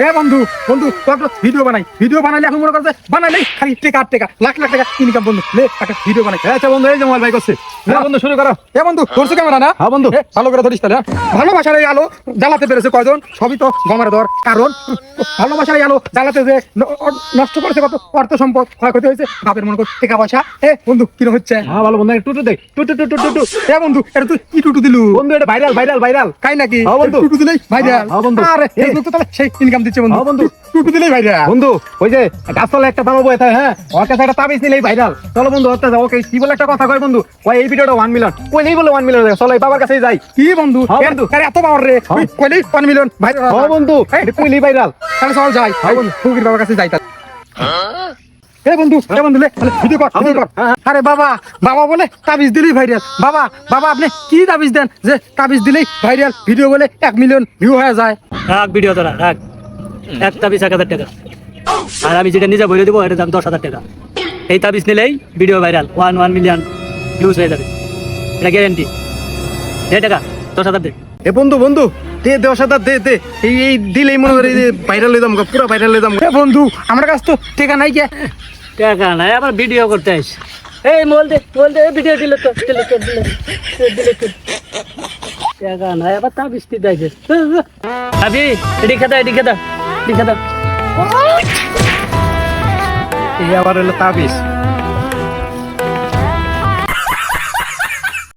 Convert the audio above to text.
এ বন্ধু বন্ধু তো একটা ভিডিও বানাইলে এখন মনে করছে বানাইলেই খালি টেকা আর টেকা লাখ লাখ টাকা ইনকাম বন্ধু লে একটা ভিডিও বানাই। আচ্ছা বন্ধু, এই যে মোবাইল ভাই করছে। না বন্ধু, শুরু করো। এ বন্ধু ধরছো ক্যামেরা না? হ্যাঁ বন্ধু। ভালো করে ধরিস তাহলে। ভালোবাসার এই আলো জ্বালাতে পেরেছে কয়জন? সবই তো গমের দর। কারণ ভালোবাসার এই আলো জ্বালাতে যে নষ্ট করেছে কত অর্থ সম্পদ, ক্ষয়ক্ষতি হয়েছে বাপের মনে কর টাকা পয়সা। এ বন্ধু কিরম হচ্ছে? হ্যাঁ ভালো বন্ধু, টুটু দেখ, টুটু টুটু টুটু। এ বন্ধু এটা তুই কি টুটু দিলু বন্ধু এটা ভাইরাল ভাইরাল ভাইরাল। কাই নাকি? হ্যাঁ বন্ধু। টুটু দিলেই ভাইরাল। হ্যাঁ বন্ধু। আরে ফেসবুক তো তাহলে সেই ইনকাম দিচ্ছে বন্ধু। হ্যাঁ বন্ধু। টুটু দিলেই ভাইরাল। বন্ধু ওই যে গাছতলা একটা দাম বয়ে থাকে, হ্যাঁ ওর কাছে একটা তাবিজ নিলেই ভাইরাল। চলো বন্ধু ওর কাছে, ওকে কি বলে একটা কথা কয় বন্ধু, ওই এই ভিডিওটা 1 মিলিয়ন, কই নেই বলে 1 মিলিয়ন। চলো এই বাবার কাছেই যাই। কি বন্ধু? হ্যাঁ বন্ধু। আরে এত পাওয়ার রে তুই কইলেই 1 মিলিয়ন ভাইরাল। হ্যাঁ বন্ধু, এটা কই নেই ভাইরাল। তাহলে চল যাই। হ্যাঁ বন্ধু। ফুকির বাবার কাছে যাই। এ বন্ধু লে তাহলে ভিডিও কর ভিডিও কর। আরে বাবা বাবা বলে তাবিজ দিলেই ভাইরাল। বাবা বাবা আপনি কি তাবিজ দেন যে তাবিজ দিলেই ভাইরাল, ভিডিও বলে 1 মিলিয়ন ভিউ হয়ে যায়? রাখ ভিডিও তোরা রাখ, এক তাবিজ 1,000 টাকা, আর আমি যেটা নিজে বলে দেবো এটার দাম 10,000 টাকা। এই তাবিজ নিলেই ভিডিও ভাইরাল, 1 মিলিয়ন ভিউজ হয়ে যাবে, এটা গ্যারেন্টি। দে টাকা 10,000 দে। এ বন্ধু বন্ধু দে 10,000 দে দে, এই এই দিলেই মনে করি ভাইরাল হয়ে যাম, পুরো ভাইরাল হয়ে যাম। এ বন্ধু আমার কাছে তো টাকা নাই কে? টাকা নাই আবার ভিডিও করতে আইস। এই মোল দে ভিডিও দিলে তো দিলে তো টাকা নাই আবার তাবিজ দিতে আইছে। আবি এডি খেদা এই আবার হলো তাবিজ।